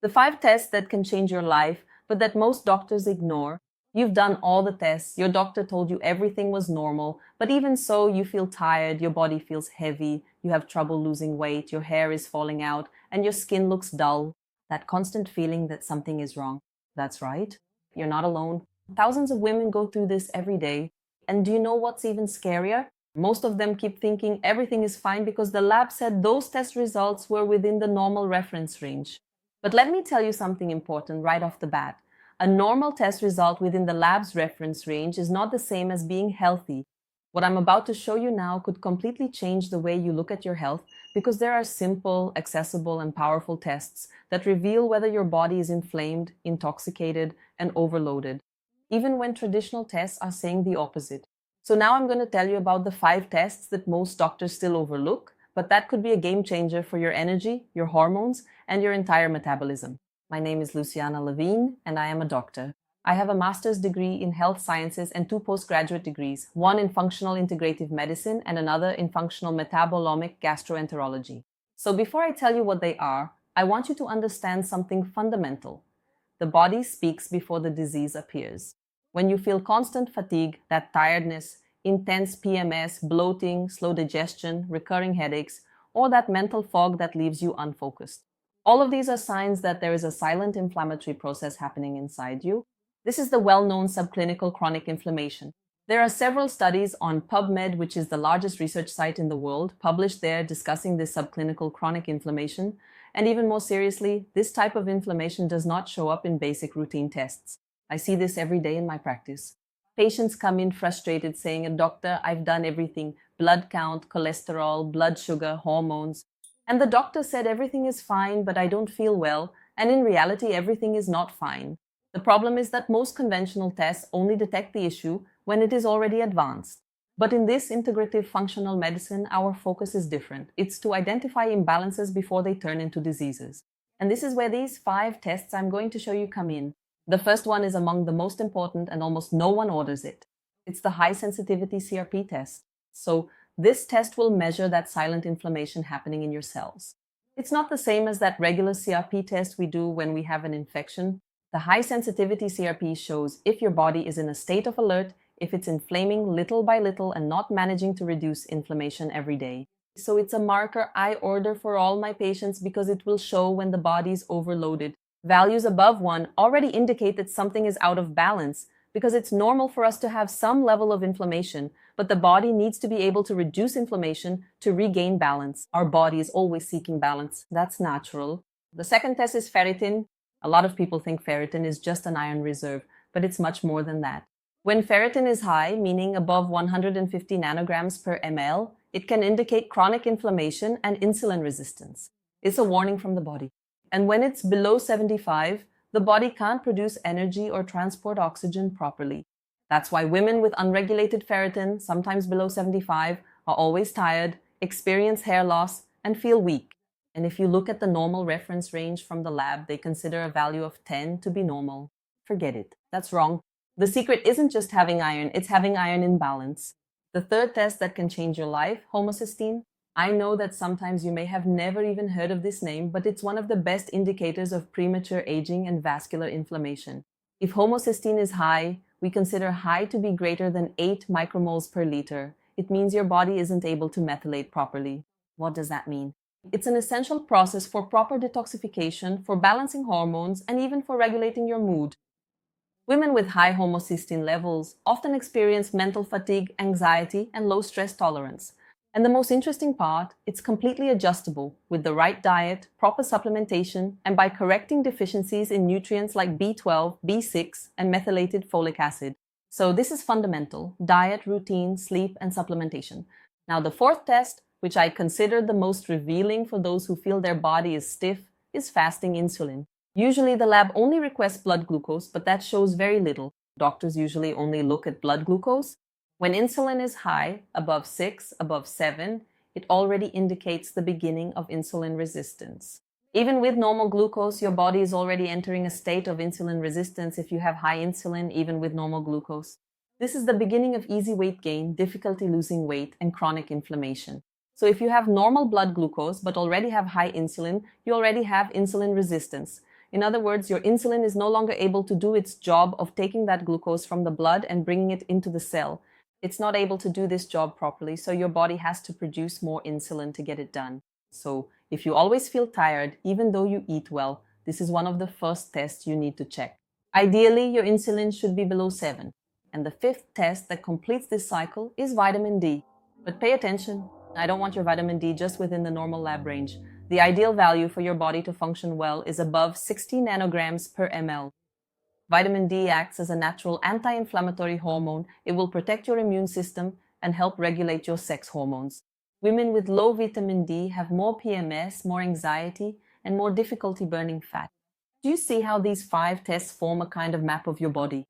The 5 tests that can change your life, but that most doctors ignore. You've done all the tests, your doctor told you everything was normal, but even so, you feel tired, your body feels heavy, you have trouble losing weight, your hair is falling out, and your skin looks dull. That constant feeling that something is wrong. That's right. You're not alone. Thousands of women go through this every day. And do you know what's even scarier? Most of them keep thinking everything is fine because the lab said those test results were within the normal reference range. But let me tell you something important right off the bat. A normal test result within the lab's reference range is not the same as being healthy. What I'm about to show you now could completely change the way you look at your health because there are simple, accessible, and powerful tests that reveal whether your body is inflamed, intoxicated, and overloaded, even when traditional tests are saying the opposite. So now I'm going to tell you about the 5 tests that most doctors still overlook, but that could be a game changer for your energy, your hormones, and your entire metabolism. My name is Luciana Levine, and I am a doctor. I have a master's degree in health sciences and 2 postgraduate degrees, one in functional integrative medicine and another in functional metabolomic gastroenterology. So before I tell you what they are, I want you to understand something fundamental. The body speaks before the disease appears. When you feel constant fatigue, that tiredness, intense PMS, bloating, slow digestion, recurring headaches, or that mental fog that leaves you unfocused. All of these are signs that there is a silent inflammatory process happening inside you. This is the well-known subclinical chronic inflammation. There are several studies on PubMed, which is the largest research site in the world, published there discussing this subclinical chronic inflammation. And even more seriously, this type of inflammation does not show up in basic routine tests. I see this every day in my practice. Patients come in frustrated saying, "Doctor, I've done everything. Blood count, cholesterol, blood sugar, hormones. And the doctor said everything is fine, but I don't feel well. And in reality, everything is not fine." The problem is that most conventional tests only detect the issue when it is already advanced. But in this integrative functional medicine, our focus is different. It's to identify imbalances before they turn into diseases. And this is where these 5 tests I'm going to show you come in. The first one is among the most important and almost no one orders it. It's the high sensitivity CRP test. So this test will measure that silent inflammation happening in your cells. It's not the same as that regular CRP test we do when we have an infection. The high sensitivity CRP shows if your body is in a state of alert, if it's inflaming little by little and not managing to reduce inflammation every day. So it's a marker I order for all my patients because it will show when the body's overloaded. Values above 1 already indicate that something is out of balance because it's normal for us to have some level of inflammation, but the body needs to be able to reduce inflammation to regain balance. Our body is always seeking balance. That's natural. The second test is ferritin. A lot of people think ferritin is just an iron reserve, but it's much more than that. When ferritin is high, meaning above 150 nanograms per ml, it can indicate chronic inflammation and insulin resistance. It's a warning from the body. And when it's below 75, the body can't produce energy or transport oxygen properly. That's why women with unregulated ferritin, sometimes below 75, are always tired, experience hair loss, and feel weak. And if you look at the normal reference range from the lab, they consider a value of 10 to be normal. Forget it. That's wrong. The secret isn't just having iron, it's having iron in balance. The third test that can change your life, homocysteine. I know that sometimes you may have never even heard of this name, but it's one of the best indicators of premature aging and vascular inflammation. If homocysteine is high, we consider high to be greater than 8 micromoles per liter. It means your body isn't able to methylate properly. What does that mean? It's an essential process for proper detoxification, for balancing hormones, and even for regulating your mood. Women with high homocysteine levels often experience mental fatigue, anxiety, and low stress tolerance. And the most interesting part, it's completely adjustable with the right diet, proper supplementation, and by correcting deficiencies in nutrients like B12, B6, and methylated folic acid. So this is fundamental: diet, routine, sleep, and supplementation. Now the fourth test, which I consider the most revealing for those who feel their body is stiff, is fasting insulin. Usually the lab only requests blood glucose, but that shows very little. Doctors usually only look at blood glucose. When insulin is high, above 6, above 7, it already indicates the beginning of insulin resistance. Even with normal glucose, your body is already entering a state of insulin resistance if you have high insulin, even with normal glucose. This is the beginning of easy weight gain, difficulty losing weight, and chronic inflammation. So if you have normal blood glucose but already have high insulin, you already have insulin resistance. In other words, your insulin is no longer able to do its job of taking that glucose from the blood and bringing it into the cell. It's not able to do this job properly, so your body has to produce more insulin to get it done. So if you always feel tired, even though you eat well, this is one of the first tests you need to check. Ideally, your insulin should be below 7. And the fifth test that completes this cycle is vitamin D. But pay attention, I don't want your vitamin D just within the normal lab range. The ideal value for your body to function well is above 60 nanograms per ml. Vitamin D acts as a natural anti-inflammatory hormone. It will protect your immune system and help regulate your sex hormones. Women with low vitamin D have more PMS, more anxiety, and more difficulty burning fat. Do you see how these 5 tests form a kind of map of your body?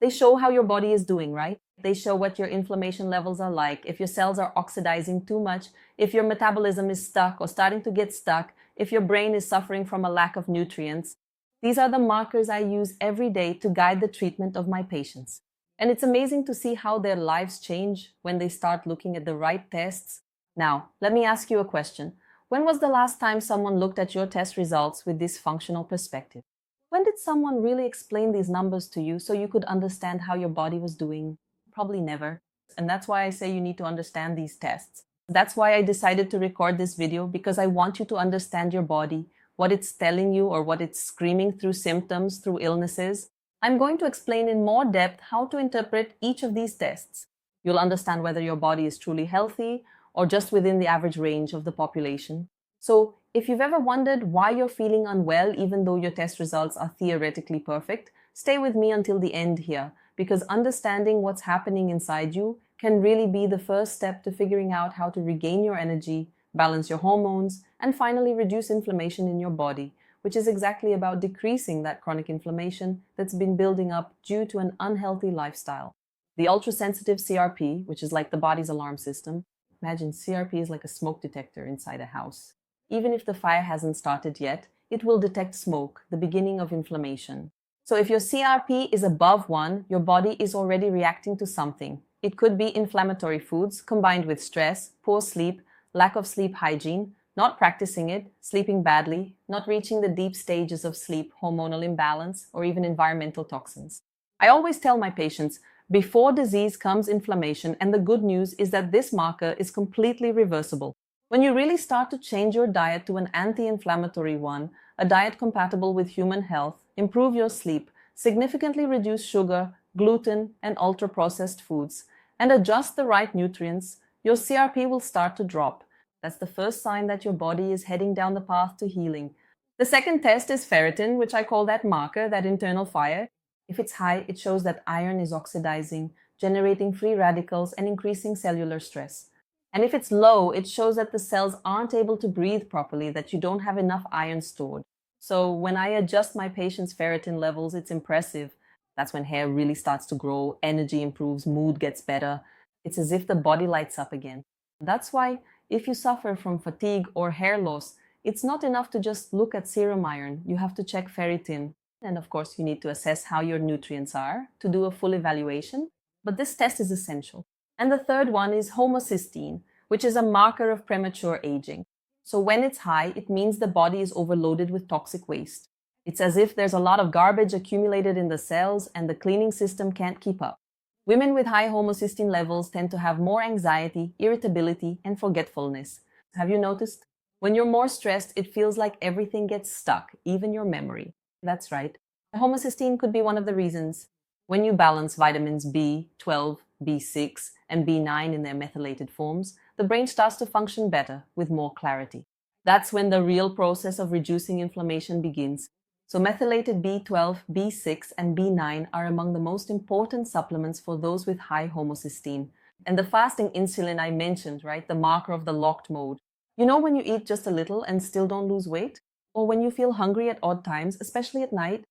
They show how your body is doing, right? They show what your inflammation levels are like, if your cells are oxidizing too much, if your metabolism is stuck or starting to get stuck, if your brain is suffering from a lack of nutrients. These are the markers I use every day to guide the treatment of my patients. And it's amazing to see how their lives change when they start looking at the right tests. Now, let me ask you a question. When was the last time someone looked at your test results with this functional perspective? When did someone really explain these numbers to you so you could understand how your body was doing? Probably never. And that's why I say you need to understand these tests. That's why I decided to record this video, because I want you to understand your body, what it's telling you or what it's screaming through symptoms, through illnesses. I'm going to explain in more depth how to interpret each of these tests. You'll understand whether your body is truly healthy or just within the average range of the population. So, if you've ever wondered why you're feeling unwell even though your test results are theoretically perfect, stay with me until the end here, because understanding what's happening inside you can really be the first step to figuring out how to regain your energy, balance your hormones, and finally reduce inflammation in your body, which is exactly about decreasing that chronic inflammation that's been building up due to an unhealthy lifestyle. The ultrasensitive CRP, which is like the body's alarm system, imagine CRP is like a smoke detector inside a house. Even if the fire hasn't started yet, it will detect smoke, the beginning of inflammation. So if your CRP is above 1, your body is already reacting to something. It could be inflammatory foods combined with stress, poor sleep, lack of sleep hygiene, not practicing it, sleeping badly, not reaching the deep stages of sleep, hormonal imbalance, or even environmental toxins. I always tell my patients, before disease comes inflammation, and the good news is that this marker is completely reversible. When you really start to change your diet to an anti-inflammatory one, a diet compatible with human health, improve your sleep, significantly reduce sugar, gluten, and ultra-processed foods, and adjust the right nutrients, your CRP will start to drop. That's the first sign that your body is heading down the path to healing. The second test is ferritin, which I call that marker, that internal fire. If it's high, it shows that iron is oxidizing, generating free radicals and increasing cellular stress. And if it's low, it shows that the cells aren't able to breathe properly, that you don't have enough iron stored. So when I adjust my patients' ferritin levels, it's impressive. That's when hair really starts to grow, energy improves, mood gets better. It's as if the body lights up again. That's why if you suffer from fatigue or hair loss, it's not enough to just look at serum iron. You have to check ferritin. And of course, you need to assess how your nutrients are to do a full evaluation. But this test is essential. And the third one is homocysteine, which is a marker of premature aging. So when it's high, it means the body is overloaded with toxic waste. It's as if there's a lot of garbage accumulated in the cells and the cleaning system can't keep up. Women with high homocysteine levels tend to have more anxiety, irritability, and forgetfulness. Have you noticed? When you're more stressed, it feels like everything gets stuck, even your memory. That's right. Homocysteine could be one of the reasons. When you balance vitamins B12, B6, and B9 in their methylated forms, the brain starts to function better with more clarity. That's when the real process of reducing inflammation begins. So methylated B12, B6, and B9 are among the most important supplements for those with high homocysteine. And the fasting insulin I mentioned, right, the marker of the locked mode. You know when you eat just a little and still don't lose weight? Or when you feel hungry at odd times, especially at night?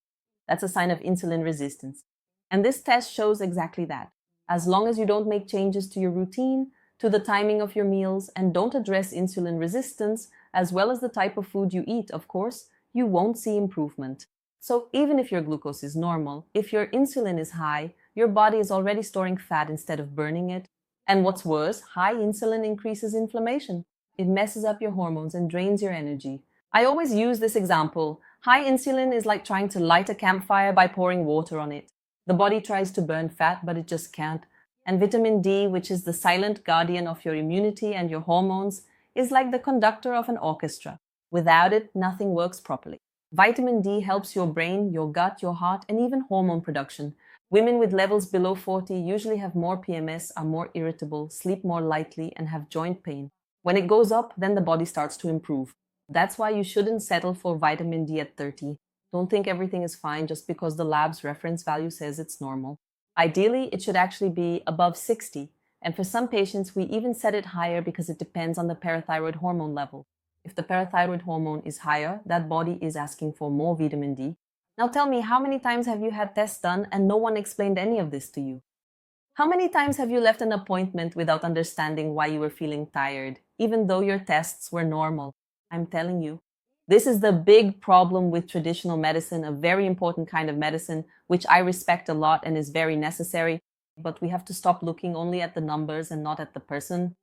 That's a sign of insulin resistance. And this test shows exactly that. As long as you don't make changes to your routine, to the timing of your meals, and don't address insulin resistance, as well as the type of food you eat, of course, you won't see improvement. So even if your glucose is normal, if your insulin is high, your body is already storing fat instead of burning it. And what's worse, high insulin increases inflammation. It messes up your hormones and drains your energy. I always use this example. High insulin is like trying to light a campfire by pouring water on it. The body tries to burn fat, but it just can't. And vitamin D, which is the silent guardian of your immunity and your hormones, is like the conductor of an orchestra. Without it, nothing works properly. Vitamin D helps your brain, your gut, your heart, and even hormone production. Women with levels below 40 usually have more PMS, are more irritable, sleep more lightly, and have joint pain. When it goes up, then the body starts to improve. That's why you shouldn't settle for vitamin D at 30. Don't think everything is fine just because the lab's reference value says it's normal. Ideally, it should actually be above 60. And for some patients, we even set it higher because it depends on the parathyroid hormone level. If the parathyroid hormone is higher, that body is asking for more vitamin D. Now tell me, how many times have you had tests done and no one explained any of this to you? How many times have you left an appointment without understanding why you were feeling tired, even though your tests were normal? I'm telling you. This is the big problem with traditional medicine, a very important kind of medicine, which I respect a lot and is very necessary. But we have to stop looking only at the numbers and not at the person.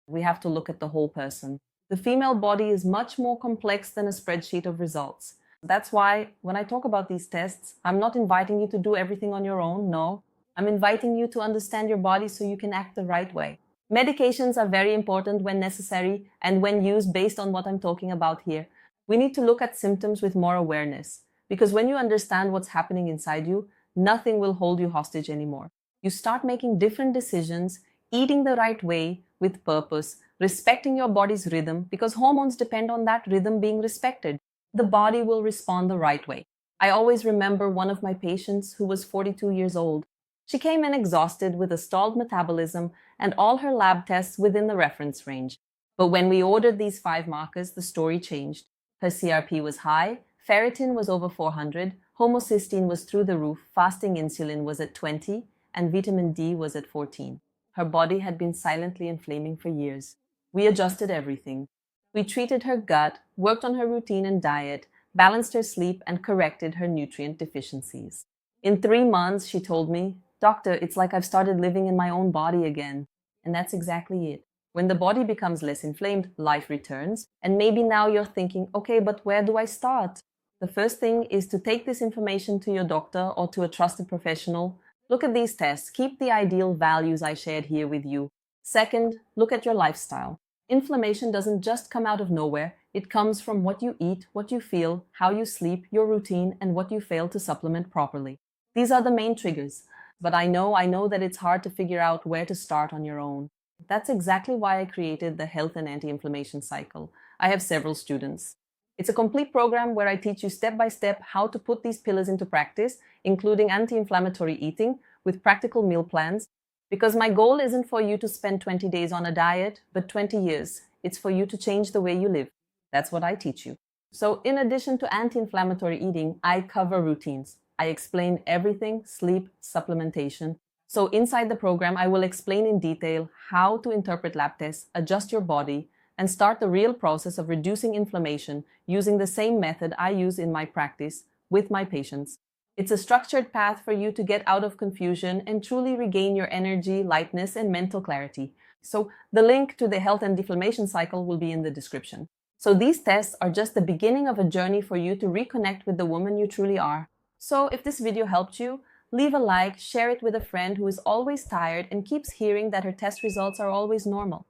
We have to look at the whole person. The female body is much more complex than a spreadsheet of results. That's why when I talk about these tests, I'm not inviting you to do everything on your own, no. I'm inviting you to understand your body so you can act the right way. Medications are very important when necessary and when used based on what I'm talking about here. We need to look at symptoms with more awareness, because when you understand what's happening inside you, nothing will hold you hostage anymore. You start making different decisions, eating the right way with purpose, respecting your body's rhythm, because hormones depend on that rhythm being respected. The body will respond the right way. I always remember one of my patients who was 42 years old. She came in exhausted with a stalled metabolism and all her lab tests within the reference range. But when we ordered these 5 markers, the story changed. Her CRP was high, ferritin was over 400, homocysteine was through the roof, fasting insulin was at 20, and vitamin D was at 14. Her body had been silently inflaming for years. We adjusted everything. We treated her gut, worked on her routine and diet, balanced her sleep, and corrected her nutrient deficiencies. In 3 months, she told me, "Doctor, it's like I've started living in my own body again." And that's exactly it. When the body becomes less inflamed, life returns. And maybe now you're thinking, okay, but where do I start? The first thing is to take this information to your doctor or to a trusted professional. Look at these tests. Keep the ideal values I shared here with you. Second, look at your lifestyle. Inflammation doesn't just come out of nowhere. It comes from what you eat, what you feel, how you sleep, your routine, and what you fail to supplement properly. These are the main triggers. But I know that it's hard to figure out where to start on your own. That's exactly why I created the Health and Anti-Inflammation Cycle. I have several students. It's a complete program where I teach you step by step how to put these pillars into practice, including anti-inflammatory eating with practical meal plans. Because my goal isn't for you to spend 20 days on a diet, but 20 years. It's for you to change the way you live. That's what I teach you. So in addition to anti-inflammatory eating, I cover routines. I explain everything: sleep, supplementation. So inside the program, I will explain in detail how to interpret lab tests, adjust your body, and start the real process of reducing inflammation using the same method I use in my practice with my patients. It's a structured path for you to get out of confusion and truly regain your energy, lightness, and mental clarity. So the link to the Health and Inflammation Cycle will be in the description. So these tests are just the beginning of a journey for you to reconnect with the woman you truly are. So if this video helped you, leave a like, share it with a friend who is always tired and keeps hearing that her test results are always normal.